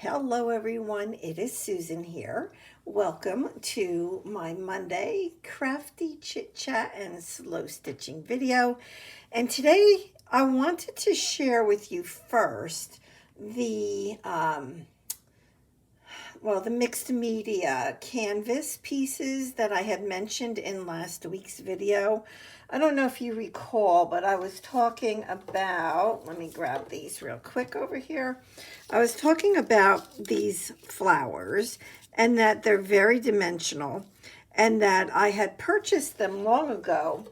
Hello everyone, it is Susan here. Welcome to my Monday crafty chit chat and slow stitching video. And today I wanted to share with you first the the mixed media canvas pieces that I had mentioned in last week's video. I don't know if you recall, but I was talking about, let me grab these real quick over here. I was talking about these flowers and that they're very dimensional and that I had purchased them long ago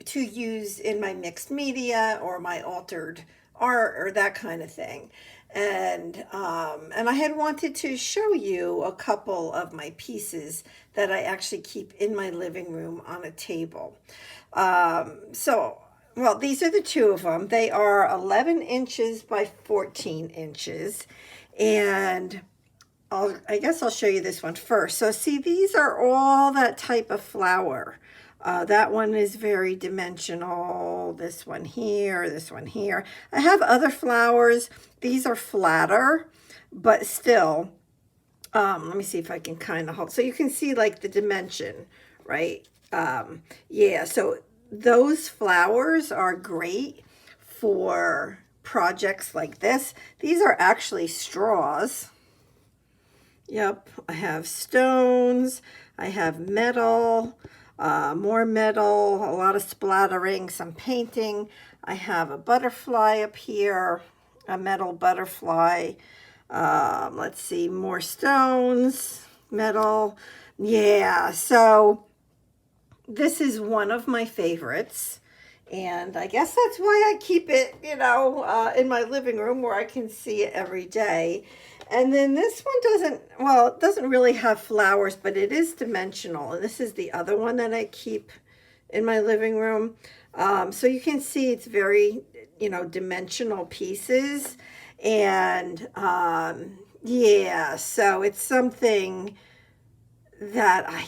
to use in my mixed media or my altered art or that kind of thing. And I had wanted to show you a couple of my pieces that I actually keep in my living room on a table. Well, these are the two of them. They are 11 inches by 14 inches. And I guess I'll show you this one first. So see, these are all that type of flower. That one is very dimensional. This one here, this one here. I have other flowers. These are flatter, but still, let me see if I can kind of hold. So you can see like the dimension, right? Yeah, so those flowers are great for projects like this. These are actually straws. Yep, I have stones, I have metal, more metal, a lot of splattering, some painting. I have a butterfly up here, a metal butterfly. Let's see, more stones, metal. Yeah, so this is one of my favorites. And I guess that's why I keep it, in my living room where I can see it every day. And then this one it doesn't really have flowers, but it is dimensional. And this is the other one that I keep in my living room. So you can see it's very, dimensional pieces. And yeah, so it's something that I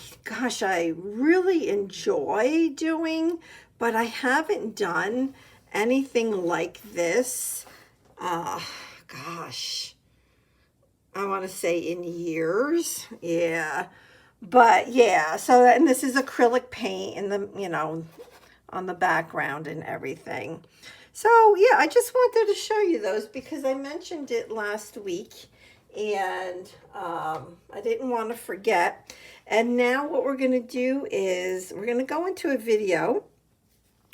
really enjoy doing, but I haven't done anything like this. Gosh, I want to say in years. Yeah. But yeah, and this is acrylic paint in the, on the background and everything. So yeah, I just wanted to show you those because I mentioned it last week and I didn't want to forget. And now what we're going to do is we're going to go into a video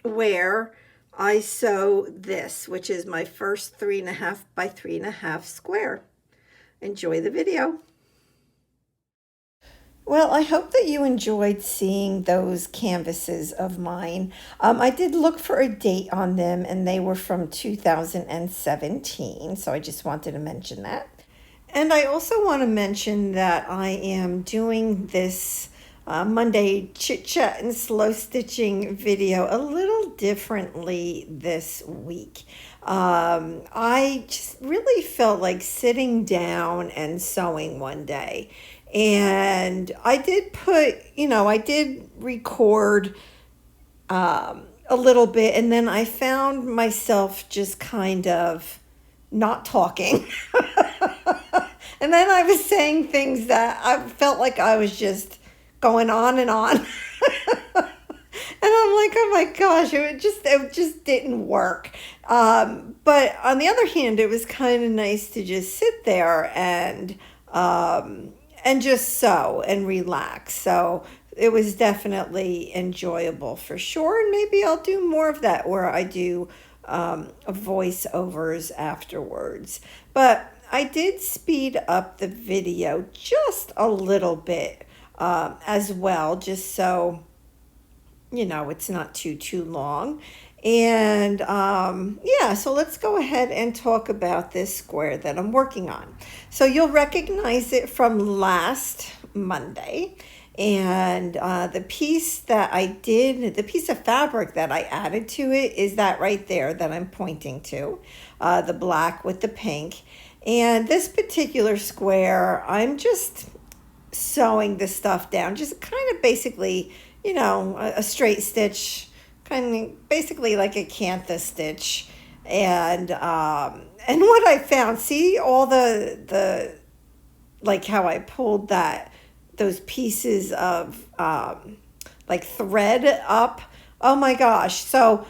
where I sew this, which is my first 3.5 by 3.5 square. Enjoy the video. Well, I hope that you enjoyed seeing those canvases of mine. I did look for a date on them and they were from 2017, so I just wanted to mention that. And I also want to mention that I am doing this Monday chit chat and slow stitching video a little differently this week. I just really felt like sitting down and sewing one day. And I did I did record a little bit, and then I found myself just kind of not talking. And then I was saying things that I felt like I was just going on and on. And I'm like, oh my gosh, it just didn't work. But on the other hand, it was kind of nice to just sit there and just sew and relax. So it was definitely enjoyable for sure. And maybe I'll do more of that where I do voiceovers afterwards. But I did speed up the video just a little bit as well, just so, it's not too long. And yeah, so let's go ahead and talk about this square that I'm working on. So you'll recognize it from last Monday. And the piece of fabric that I added to it is that right there that I'm pointing to, the black with the pink. And this particular square, I'm just sewing the stuff down, just kind of basically, a straight stitch, kind of basically like a cantha stitch. And what I found, see all the like how I pulled those pieces of like thread up. Oh my gosh. So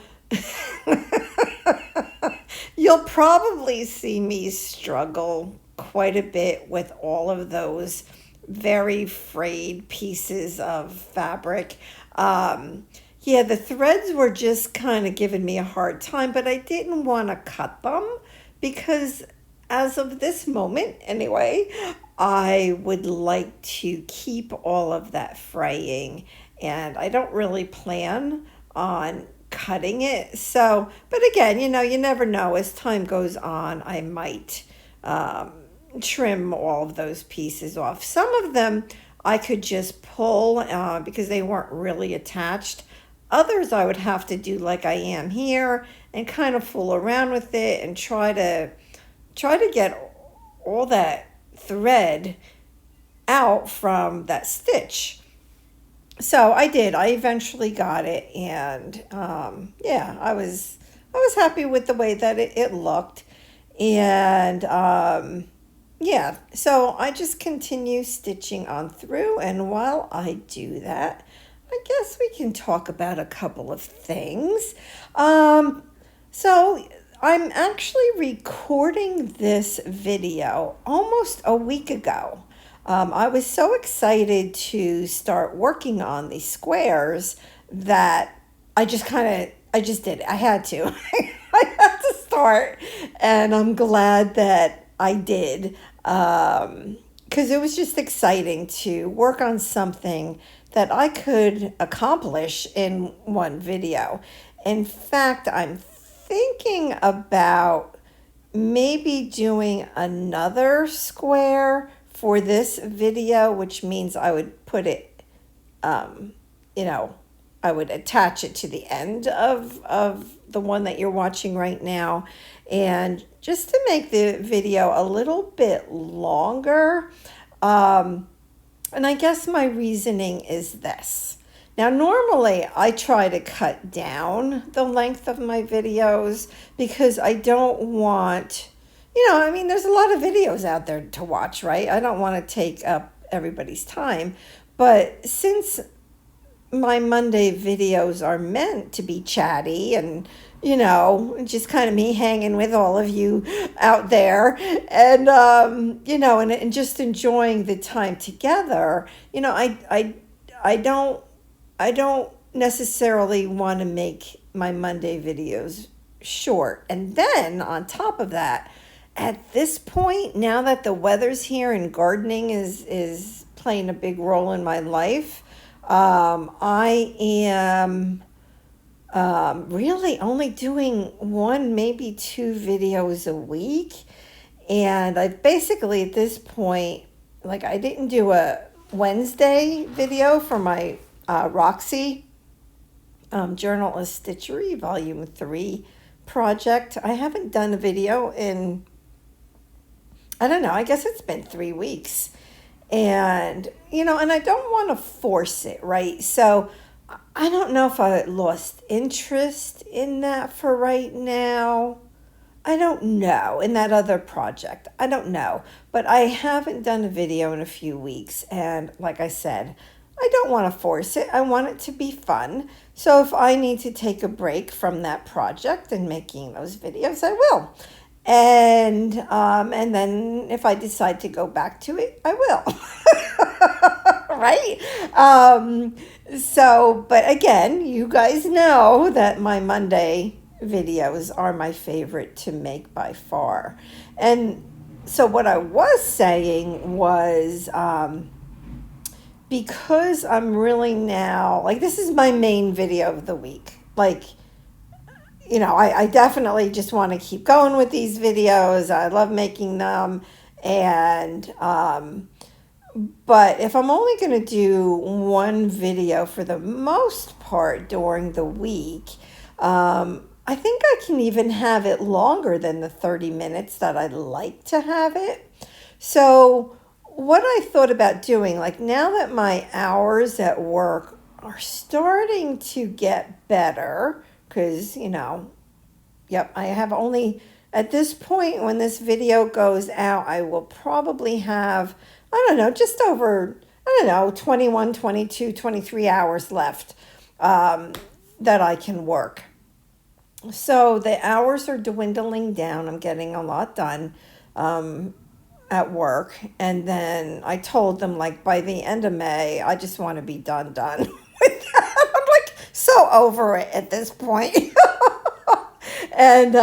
you'll probably see me struggle quite a bit with all of those very frayed pieces of fabric. Yeah, the threads were just kind of giving me a hard time, but I didn't want to cut them because, as of this moment anyway, I would like to keep all of that fraying, and I don't really plan on cutting it. So, but again, you never know. As time goes on, I might trim all of those pieces off. Some of them I could just pull because they weren't really attached. Others I would have to do like I am here and kind of fool around with it and try to get all that thread out from that stitch. So I did. I eventually got it, and yeah, I was happy with the way that it looked, and yeah. So I just continue stitching on through, and while I do that, I guess we can talk about a couple of things. So I'm actually recording this video almost a week ago. I was so excited to start working on these squares that I just did it. I had to. I had to start, and I'm glad that I did, because it was just exciting to work on something that I could accomplish in one video. In fact, I'm thinking about maybe doing another square for this video, which means I would put it, I would attach it to the end of the one that you're watching right now. And just to make the video a little bit longer, and I guess my reasoning is this. Now, normally I try to cut down the length of my videos because I don't want, there's a lot of videos out there to watch, right? I don't want to take up everybody's time. But since my Monday videos are meant to be chatty and, just kind of me hanging with all of you out there and, and just enjoying the time together, I don't necessarily want to make my Monday videos short. And then on top of that, at this point, now that the weather's here and gardening is playing a big role in my life, I am really only doing one, maybe two videos a week. And I basically at this point, like I didn't do a Wednesday video for my Roxy Journal of Stitchery Volume 3 project. I haven't done a video in, I don't know, I guess it's been 3 weeks. And, and I don't want to force it, right? So I don't know if I lost interest in that for right now. I don't know. In that other project, I don't know. But I haven't done a video in a few weeks. And like I said, I don't want to force it. I want it to be fun. So if I need to take a break from that project and making those videos, I will. And then if I decide to go back to it, I will. Right? So, but again, you guys know that my Monday videos are my favorite to make by far. And so what I was saying was, because I'm really now, like, this is my main video of the week. Like, I definitely just want to keep going with these videos. I love making them. And, but if I'm only going to do one video for the most part during the week, I think I can even have it longer than the 30 minutes that I'd like to have it. So what I thought about doing, like now that my hours at work are starting to get better, because, Yep, I have only, at this point when this video goes out, I will probably have, I don't know, just over, I don't know, 21, 22, 23 hours left that I can work. So the hours are dwindling down. I'm getting a lot done at work. And then I told them, like, by the end of May, I just want to be done with that. I'm like so over it at this point. And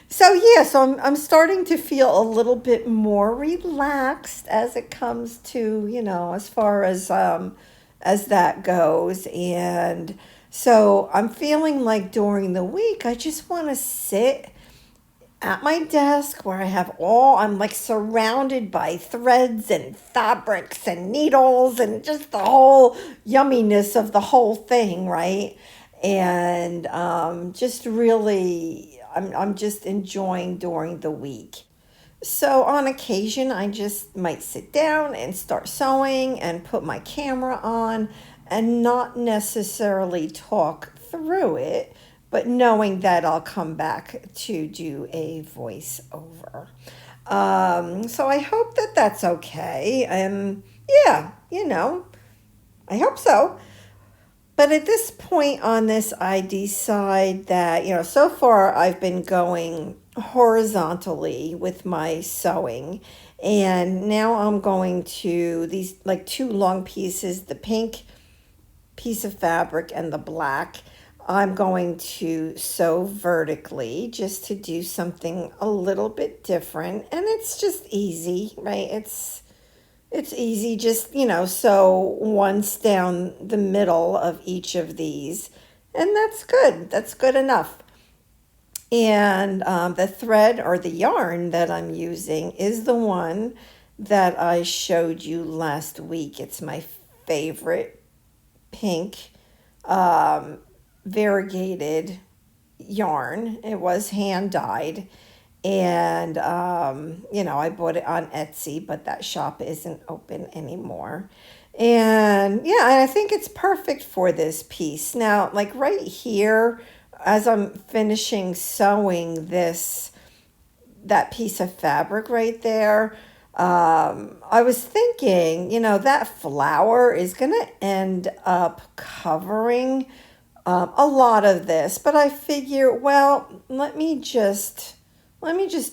so yeah, so I'm starting to feel a little bit more relaxed as it comes to, as far as that goes. And so I'm feeling like during the week I just want to sit at my desk where I'm like surrounded by threads and fabrics and needles and just the whole yumminess of the whole thing, right? And just really, I'm just enjoying during the week. So on occasion, I just might sit down and start sewing and put my camera on and not necessarily talk through it, but knowing that I'll come back to do a voiceover. So I hope that that's okay. And yeah, I hope so. But at this point on this, I decide that, so far I've been going horizontally with my sewing. And now I'm going to these like two long pieces, the pink piece of fabric and the black. I'm going to sew vertically just to do something a little bit different. And it's just easy, right? It's easy, just, sew once down the middle of each of these. And that's good. That's good enough. And the thread or the yarn that I'm using is the one that I showed you last week. It's my favorite pink variegated yarn. It was hand dyed. And, I bought it on Etsy, but that shop isn't open anymore. And yeah, I think it's perfect for this piece. Now, like right here, as I'm finishing sewing that piece of fabric right there, I was thinking, that flower is going to end up covering a lot of this, but I figure, well, let me just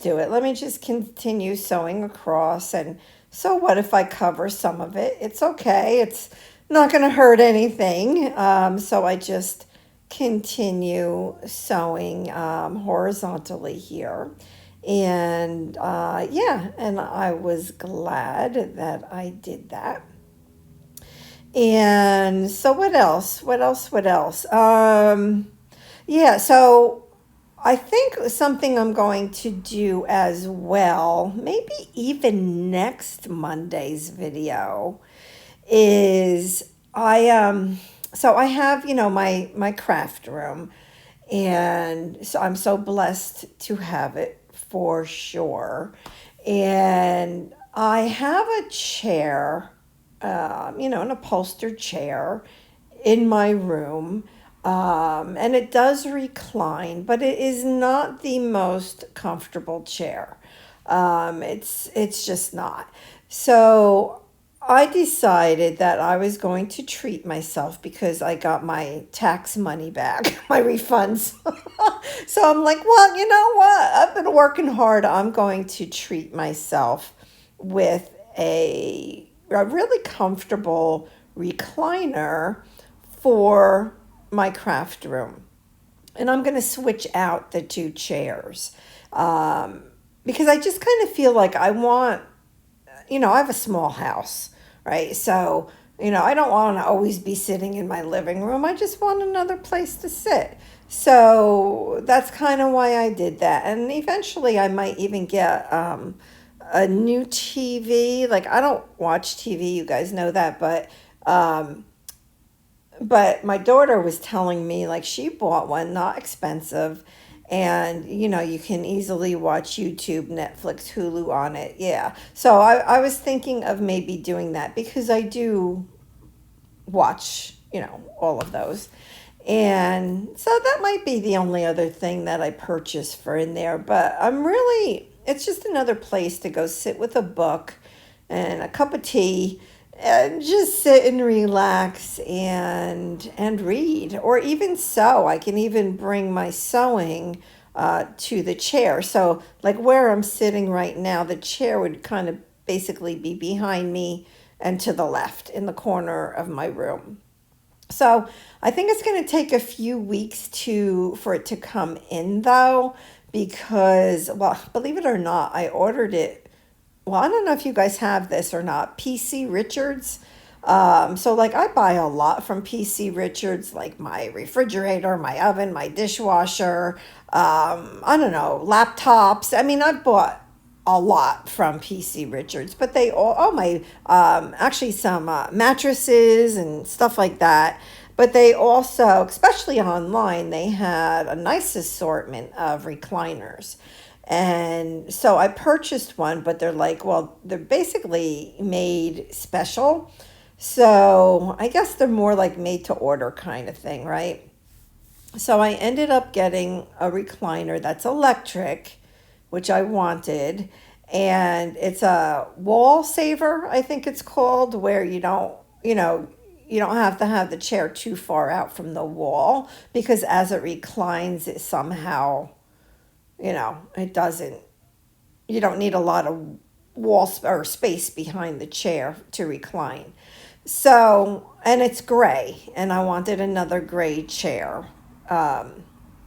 do it. Let me just continue sewing across. And so what if I cover some of it? It's okay. It's not going to hurt anything. So I just continue sewing horizontally here. And yeah, and I was glad that I did that. And so what else? Yeah, so I think something I'm going to do as well, maybe even next Monday's video, is so I have, my craft room, and so I'm so blessed to have it for sure. And I have a chair, an upholstered chair in my room. And it does recline, but it is not the most comfortable chair. It's just not. So I decided that I was going to treat myself because I got my tax money back, my refunds. So I'm like, well, you know what? I've been working hard. I'm going to treat myself with a really comfortable recliner for my craft room. And I'm going to switch out the two chairs because I just kind of feel like I want, I have a small house, right? So, I don't want to always be sitting in my living room. I just want another place to sit. So that's kind of why I did that. And eventually I might even get a new TV. Like, I don't watch TV, you guys know that, but my daughter was telling me, like, she bought one, not expensive, and you can easily watch YouTube, Netflix, Hulu on it. Yeah, so I was thinking of maybe doing that because I do watch all of those. And so that might be the only other thing that I purchased for in there. But I'm really, it's just another place to go sit with a book and a cup of tea and just sit and relax and read. Or even sew. I can even bring my sewing to the chair. So like where I'm sitting right now, the chair would kind of basically be behind me and to the left in the corner of my room. So I think it's going to take a few weeks for it to come in though, because, well, believe it or not, I ordered it. Well, I don't know if you guys have this or not. PC Richards. So like I buy a lot from PC Richards, like my refrigerator, my oven, my dishwasher. I don't know, laptops. I mean, I bought a lot from PC Richards, but they all my actually some mattresses and stuff like that. But they also, especially online, they had a nice assortment of recliners. And so I purchased one, but they're like, well, they're basically made special. So I guess they're more like made to order kind of thing, right? So I ended up getting a recliner that's electric, which I wanted. And it's a wall saver, I think it's called, where you don't have to have the chair too far out from the wall because as it reclines, it somehow, it doesn't, you don't need a lot of or space behind the chair to recline. So, and it's gray, and I wanted another gray chair. Yeah,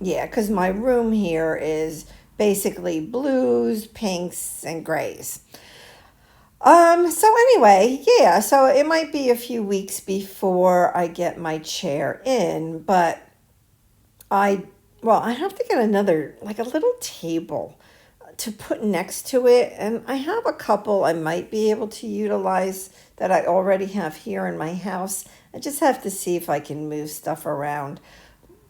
because my room here is basically blues, pinks, and grays. So anyway, yeah, so it might be a few weeks before I get my chair in, but I, well, I have to get another, like a little table to put next to it. And I have a couple I might be able to utilize that I already have here in my house. I just have to see if I can move stuff around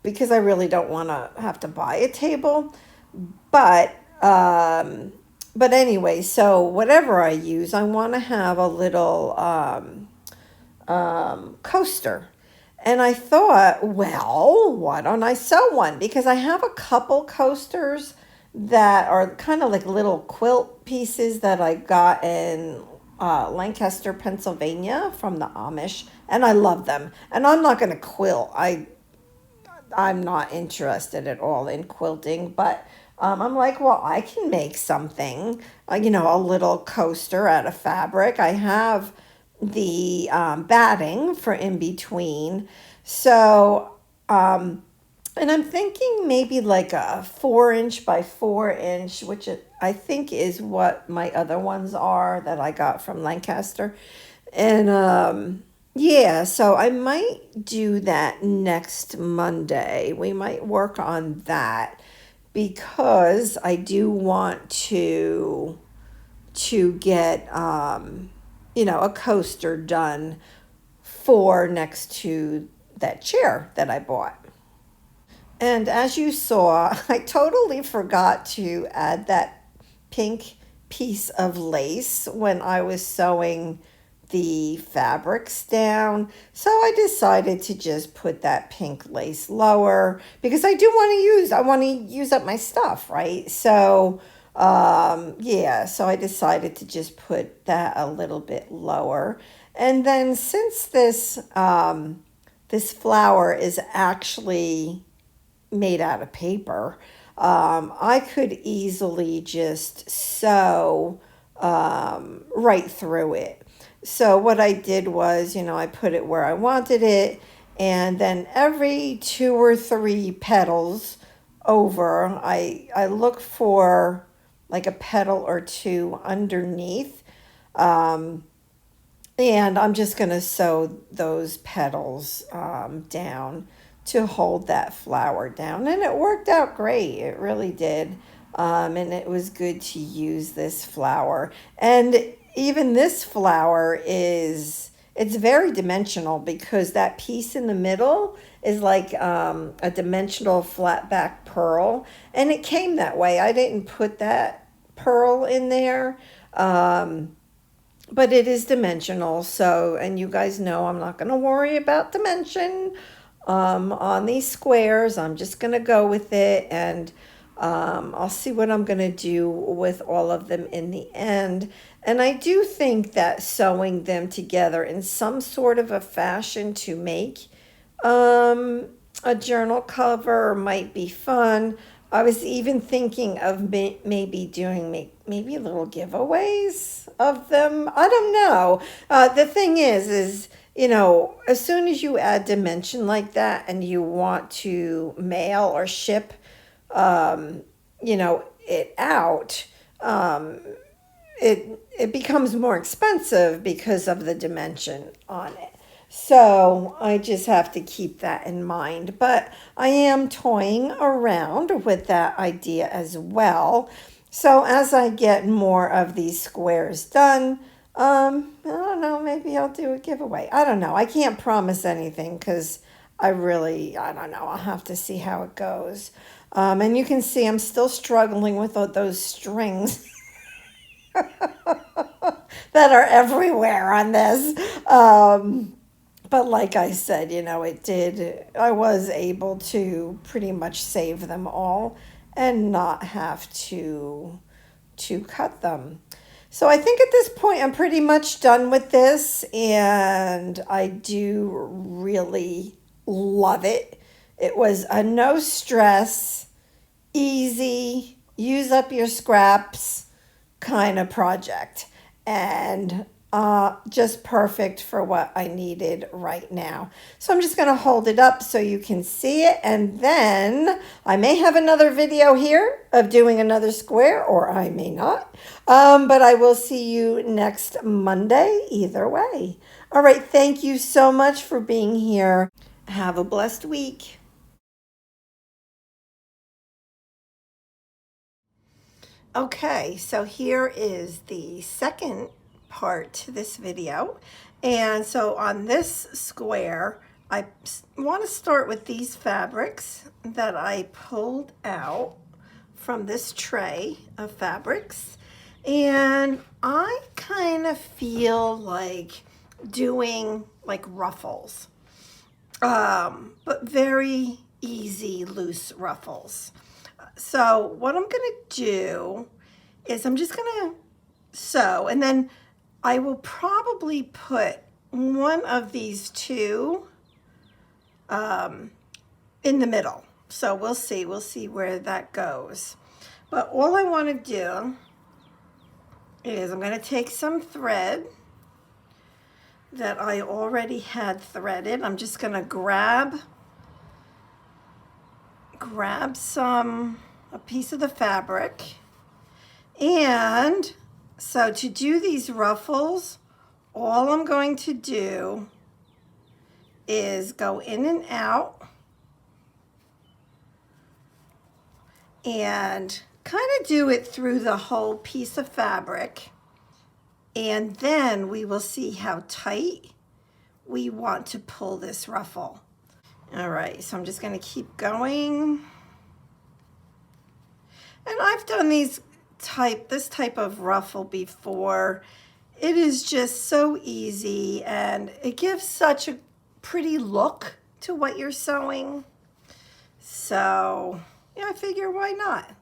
because I really don't want to have to buy a table. But but anyway, so whatever I use, I want to have a little coaster. And I thought, well, why don't I sew one? Because I have a couple coasters that are kind of like little quilt pieces that I got in Lancaster, Pennsylvania from the Amish, and I love them. And I'm not going to quilt. I'm not interested at all in quilting, but I'm like, well, I can make something, a little coaster out of fabric. I have the batting for in between. So, and I'm thinking maybe like a 4 inch by 4 inch, which I think is what my other ones are that I got from Lancaster. And yeah, so I might do that next Monday. We might work on that because I do want to get a coaster done for next to that chair that I bought. And as you saw, I totally forgot to add that pink piece of lace when I was sewing the fabrics down. So I decided to just put that pink lace lower because I want to use up my stuff, right? So yeah, so I decided to just put that a little bit lower. And then since this flower is actually made out of paper, I could easily just sew right through it. So what I did was, I put it where I wanted it, and then every 2 or 3 petals over, I look for like a petal or two underneath. And I'm just going to sew those petals down to hold that flower down. And it worked out great. It really did. And it was good to use this flower. And even this flower it's very dimensional because that piece in the middle is like a dimensional flat back pearl. And it came that way. I didn't put that pearl in there. But it is dimensional. So, and you guys know I'm not going to worry about dimension on these squares. I'm just going to go with it, and I'll see what I'm going to do with all of them in the end. And I do think that sewing them together in some sort of a fashion to make a journal cover might be fun. I was even thinking of maybe doing maybe little giveaways of them. I don't know. The thing is, you know, as soon as you add dimension like that and you want to mail or ship, you know, it out, it becomes more expensive because of the dimension on it. So I just have to keep that in mind. But I am toying around with that idea as well. So as I get more of these squares done, I don't know, maybe I'll do a giveaway. I don't know. I can't promise anything because I don't know. I'll have to see how it goes. And you can see I'm still struggling with those strings that are everywhere on this. But like I said, you know, I was able to pretty much save them all and not have to cut them. So I think at this point I'm pretty much done with this, and I do really love it. It was a no stress, easy, use up your scraps kind of project, and just perfect for what I needed right now. So I'm just going to hold it up so you can see it, and then I may have another video here of doing another square, or I may not, but I will see you next Monday either way. All right, thank you so much for being here. Have a blessed week. Okay, so here is the second part to this video. And so on this square, I want to start with these fabrics that I pulled out from this tray of fabrics. And I kind of feel like doing like ruffles, but very easy, loose ruffles. So what I'm going to do is I'm just going to sew, and then I will probably put one of these two in the middle. So we'll see where that goes. But all I want to do is I'm going to take some thread that I already had threaded. I'm just going to grab a piece of the fabric. And so to do these ruffles, all I'm going to do is go in and out and kind of do it through the whole piece of fabric. And then we will see how tight we want to pull this ruffle. All right, so I'm just going to keep going. And I've done this type of ruffle before. It is just so easy, and it gives such a pretty look to what you're sewing. So, yeah, I figure why not?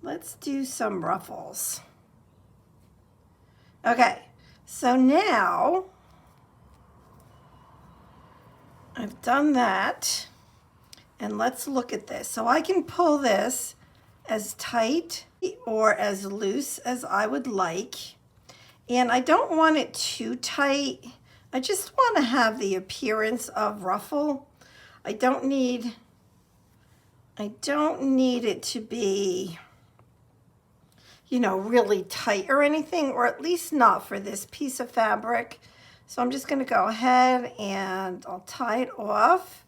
Let's do some ruffles. Okay, so now I've done that, and let's look at this. So I can pull this as tight or as loose as I would like, and I don't want it too tight. I just want to have the appearance of ruffle. I don't need it to be, you know, really tight or anything, or at least not for this piece of fabric. So I'm just going to go ahead and I'll tie it off,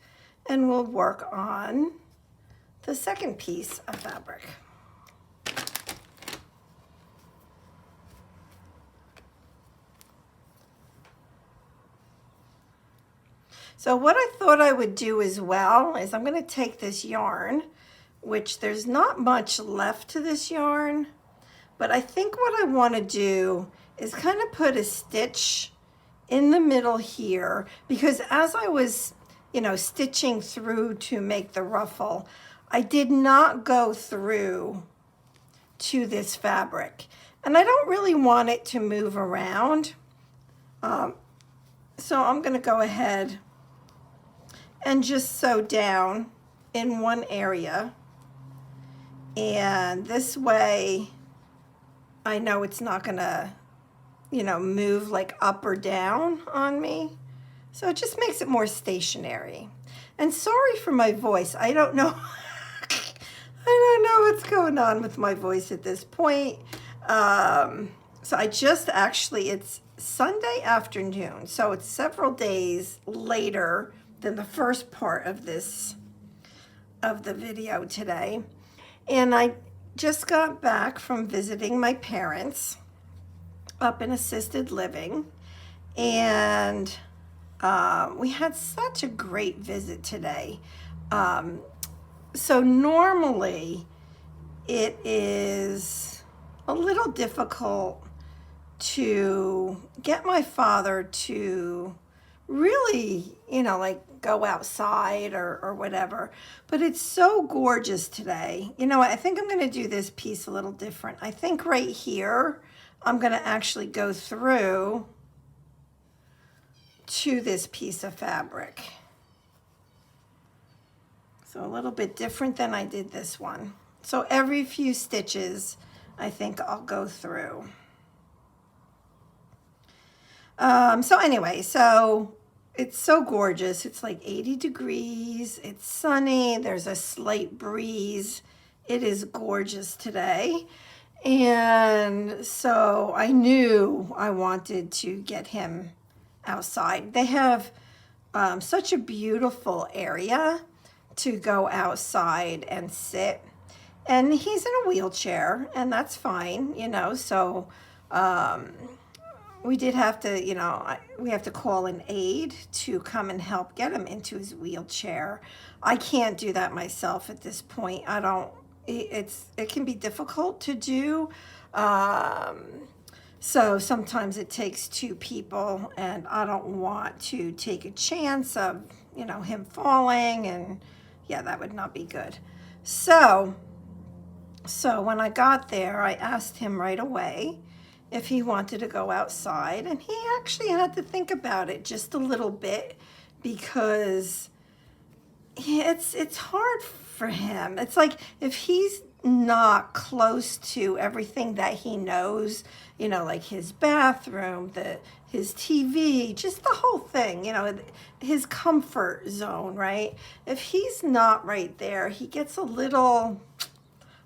and we'll work on the second piece of fabric. So what I thought I would do as well is I'm going to take this yarn, which there's not much left to this yarn, but I think what I want to do is kind of put a stitch in the middle here, because as I was stitching through to make the ruffle, I did not go through to this fabric. And I don't really want it to move around. So I'm going to go ahead and just sew down in one area. And this way, I know it's not going to, move like up or down on me. So it just makes it more stationary. And sorry for my voice. I don't know. I don't know what's going on with my voice at this point. So I just it's Sunday afternoon. So it's several days later than the first part of the video today. And I just got back from visiting my parents up in assisted living. And we had such a great visit today. So normally it is a little difficult to get my father to really, go outside or whatever. But it's so gorgeous today. I think I'm going to do this piece a little different. I think right here, I'm going to actually go through to this piece of fabric. So a little bit different than I did this one. So every few stitches, I think I'll go through. So anyway, so it's so gorgeous. It's like 80 degrees. It's sunny. There's a slight breeze. It is gorgeous today. And so I knew I wanted to get him outside. They have such a beautiful area to go outside and sit. And he's in a wheelchair, and that's fine, so we did have to, we have to call an aide to come and help get him into his wheelchair. I can't do that myself at this point. It can be difficult to do. So sometimes it takes two people, and I don't want to take a chance of, him falling, and yeah, that would not be good. So when I got there, I asked him right away if he wanted to go outside, and he actually had to think about it just a little bit because it's hard for him. It's like if he's not close to everything that he knows, like his bathroom, his TV, just the whole thing, his comfort zone, right? If he's not right there, he gets a little,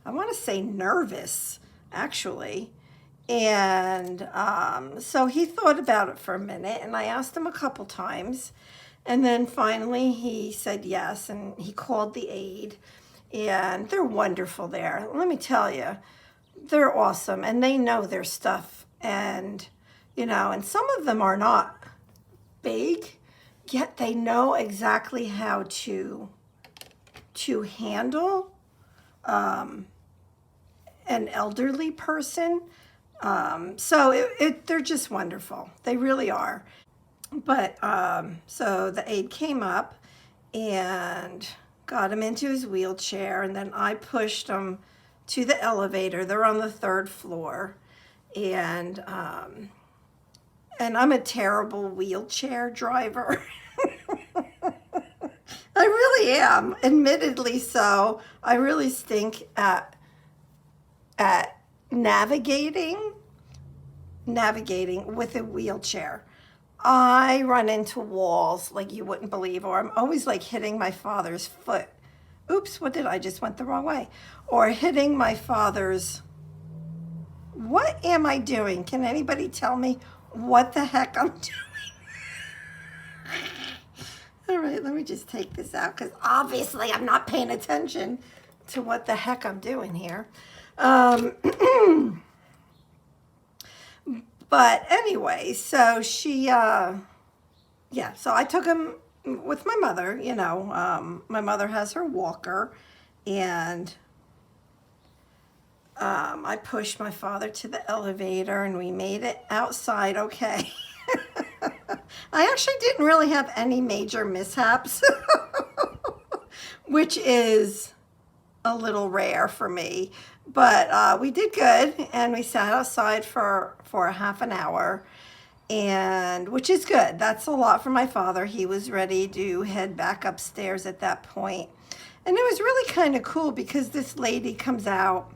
I want to say nervous, actually. And so he thought about it for a minute, and I asked him a couple times, and then finally he said yes, and he called the aide, and they're wonderful there. Let me tell you, they're awesome, and they know their stuff, and and some of them are not big, yet they know exactly how to handle an elderly person. So they're just wonderful. They really are. But so the aide came up and got him into his wheelchair, and then I pushed him to the elevator. They're on the 3rd floor, and I'm a terrible wheelchair driver. I really am, admittedly so. I really stink at navigating with a wheelchair. I run into walls like you wouldn't believe, or I'm always like hitting my father's foot. Oops, what did I just went the wrong way? Or hitting my father's, what am I doing? Can anybody tell me what the heck I'm doing? All right, let me just take this out because obviously I'm not paying attention to what the heck I'm doing here. But anyway, so she, so I took him with my mother, my mother has her walker, and I pushed my father to the elevator, and we made it outside okay. I actually didn't really have any major mishaps, which is a little rare for me. But we did good, and we sat outside for a half an hour, and which is good. That's a lot for my father. He was ready to head back upstairs at that point. And it was really kind of cool because this lady comes out,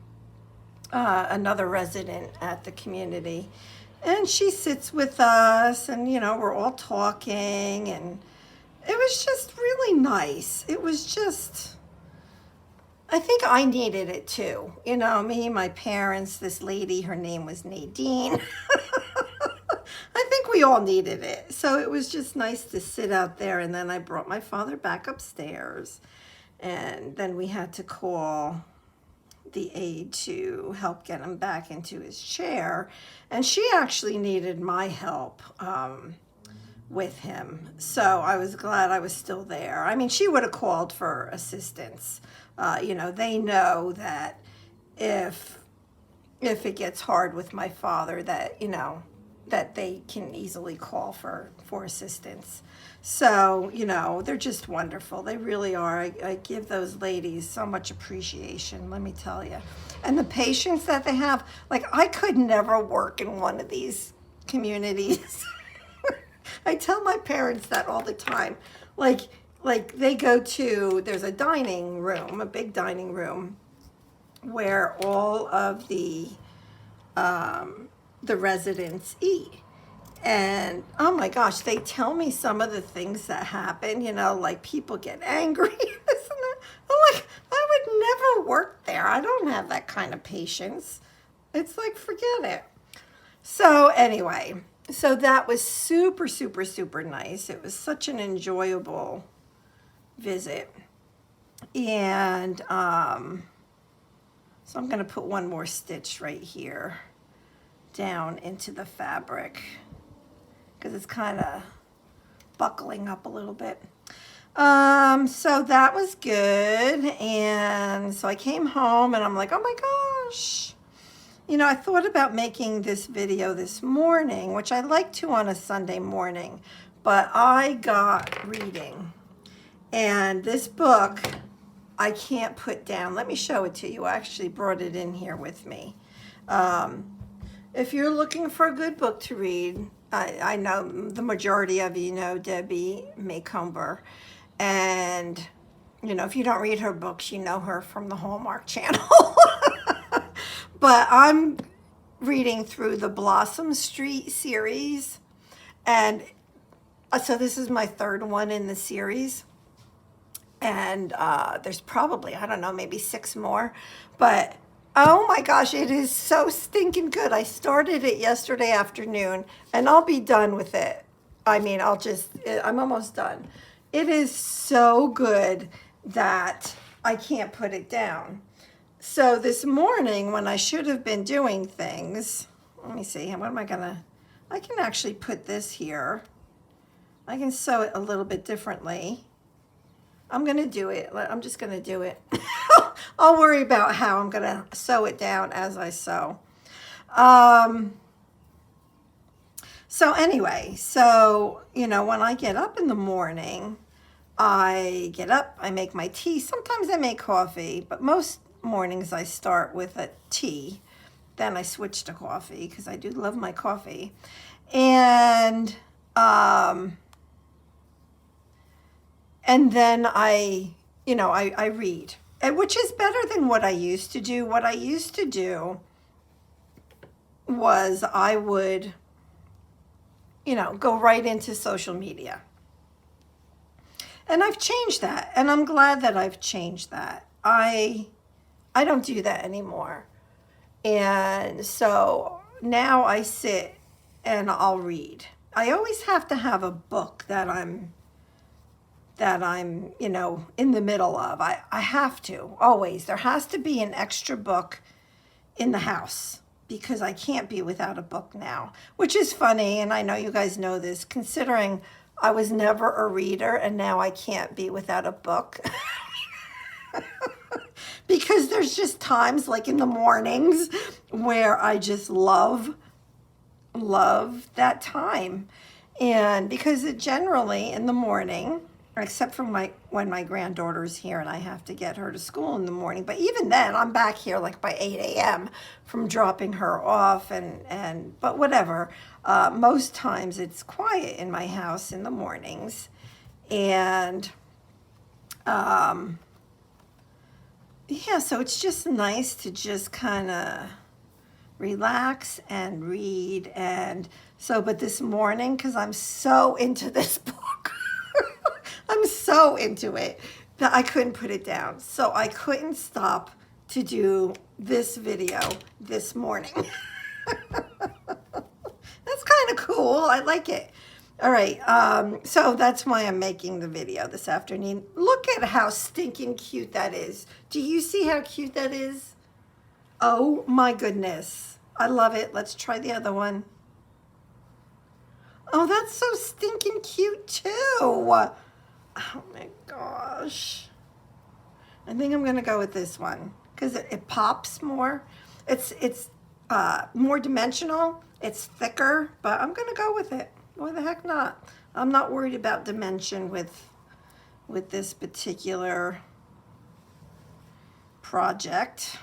another resident at the community, and she sits with us, and we're all talking, and it was just really nice. It was just, I think I needed it too. Me, my parents, this lady, her name was Nadine. I think we all needed it. So it was just nice to sit out there. And then I brought my father back upstairs. And then we had to call the aide to help get him back into his chair. And she actually needed my help with him. So I was glad I was still there. I mean, she would have called for assistance. They know that if it gets hard with my father, that, that they can easily call for assistance. So, they're just wonderful. They really are. I give those ladies so much appreciation, let me tell you. And the patience that they have, like, I could never work in one of these communities. I tell my parents that all the time. Like they go to, there's a dining room, a big dining room, where all of the residents eat. And oh my gosh, they tell me some of the things that happen, like people get angry. This and that. I'm like, I would never work there. I don't have that kind of patience. It's like, forget it. So anyway, so that was super, super, super nice. It was such an enjoyable visit. And so I'm going to put one more stitch right here down into the fabric because it's kind of buckling up a little bit. So that was good. And so I came home and I'm like, oh my gosh. I thought about making this video this morning, which I like to on a Sunday morning, but I got reading. And this book I can't put down. Let me show it to you. I actually brought it in here with me. If you're looking for a good book to read, I know the majority of you know Debbie Macomber. And, if you don't read her books, you know her from the Hallmark Channel. But I'm reading through the Blossom Street series. And so this is my third one in the series. And there's probably, I don't know, maybe 6 more. But oh my gosh, it is so stinking good. I started it yesterday afternoon, and I'll be done with it. I mean, I'm almost done. It is so good that I can't put it down. So this morning, when I should have been doing things, let me see, what am I gonna, I can actually put this here. I can sew it a little bit differently. I'm going to do it. I'm just going to do it. I'll worry about how I'm going to sew it down as I sew. So anyway, when I get up in the morning, I get up, I make my tea. Sometimes I make coffee, but most mornings I start with a tea. Then I switch to coffee because I do love my coffee. And then I read, which is better than what I used to do. What I used to do was I would, go right into social media. And I've changed that, and I'm glad that I've changed that. I don't do that anymore. And so now I sit and I'll read. I always have to have a book that I'm in the middle of. I have to, always. There has to be an extra book in the house because I can't be without a book now, which is funny. And I know you guys know this, considering I was never a reader and now I can't be without a book. Because there's just times like in the mornings where I just love that time. And because it generally in the morning, except for when my granddaughter's here and I have to get her to school in the morning, but even then I'm back here like by 8 a.m. from dropping her off but whatever. Most times it's quiet in my house in the mornings. And yeah, so it's just nice to just kind of relax and read. And so, but this morning, because I'm so into this book, I'm so into it that I couldn't put it down. So I couldn't stop to do this video this morning. That's kind of cool. I like it. All right, so that's why I'm making the video this afternoon. Look at how stinking cute that is. Do you see how cute that is? Oh my goodness. I love it. Let's try the other one. Oh, that's so stinking cute too. Oh my gosh. I think I'm gonna go with this one because it pops more. It's more dimensional. It's thicker, but I'm gonna go with it. Why the heck not? I'm not worried about dimension with this particular project.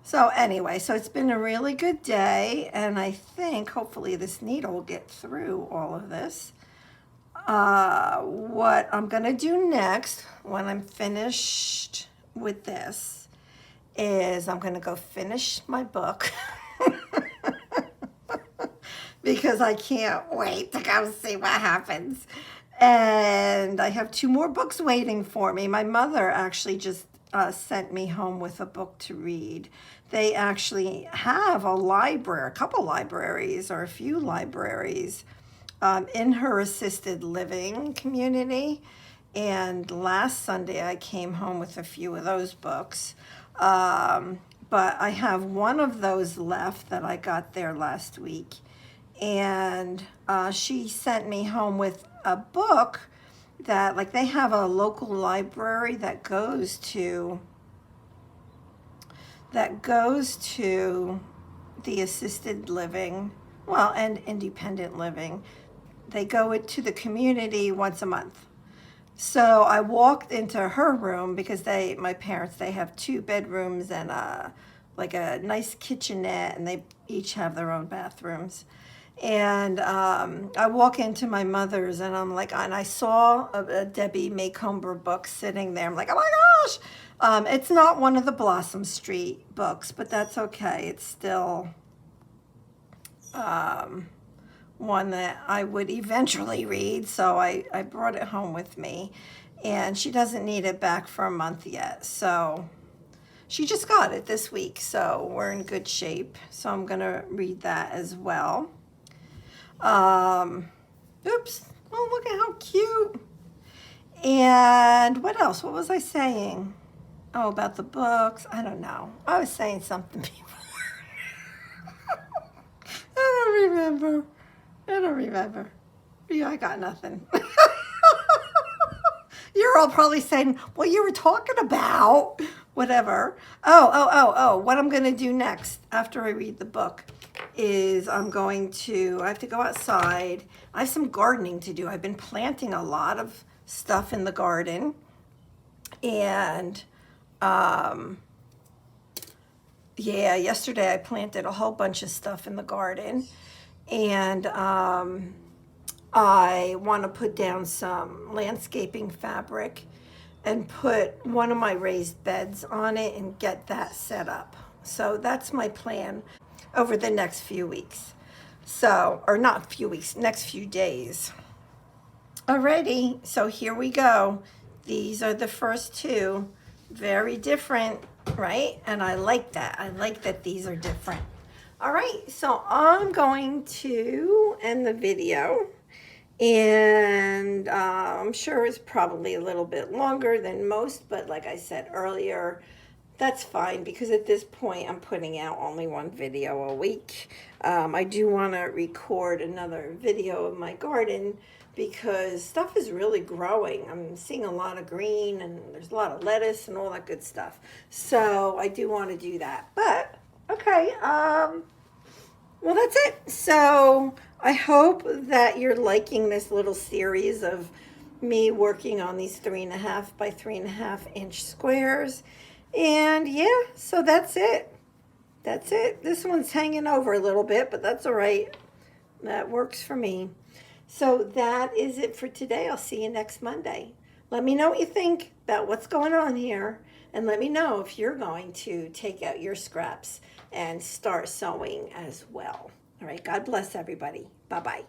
So anyway, so it's been a really good day, and I think hopefully this needle will get through all of this. What I'm gonna do next when I'm finished with this is I'm gonna go finish my book because I can't wait to go see what happens. And I have 2 more books waiting for me. My mother actually just sent me home with a book to read. They actually have a library, a couple libraries or a few libraries in her assisted living community. And last Sunday I came home with a few of those books. But I have one of those left that I got there last week. And she sent me home with a book that, like, they have a local library that goes to the assisted living, well, and independent living. They go to the community once a month. So I walked into her room because my parents, they have 2 bedrooms and like a nice kitchenette, and they each have their own bathrooms. And I walk into my mother's, and I'm like, and I saw a Debbie Macomber book sitting there. I'm like, oh my gosh! It's not one of the Blossom Street books, but that's okay. It's still one that I would eventually read, so I brought it home with me. And she doesn't need it back for a month yet, so she just got it this week, so we're in good shape. So I'm gonna read that as well. Oops. Oh, look at how cute. And what else? What was I saying? Oh, about the books. I don't know. I was saying something before. I don't remember. Yeah, I got nothing. You're all probably saying, what you were talking about. Whatever. Oh. What I'm going to do next after I read the book is I have to go outside. I have some gardening to do. I've been planting a lot of stuff in the garden. And yeah, yesterday I planted a whole bunch of stuff in the garden. And I want to put down some landscaping fabric and put one of my raised beds on it and get that set up. So that's my plan over the next few weeks. So, or not few weeks, next few days. Alrighty, so here we go. These are the first 2. Very different, right? And I like that. I like that these are different. All right, so I'm going to end the video. And I'm sure it's probably a little bit longer than most, but like I said earlier, that's fine because at this point I'm putting out only 1 video a week. I do want to record another video of my garden because stuff is really growing. I'm seeing a lot of green and there's a lot of lettuce and all that good stuff. So I do want to do that. But okay, Well, that's it. So I hope that you're liking this little series of me working on these 3.5 by 3.5 inch squares. And yeah, so that's it. That's it. This one's hanging over a little bit, but that's all right. That works for me. So that is it for today. I'll see you next Monday. Let me know what you think about what's going on here, and let me know if you're going to take out your scraps and start sewing as well. All right, God bless everybody. Bye-bye.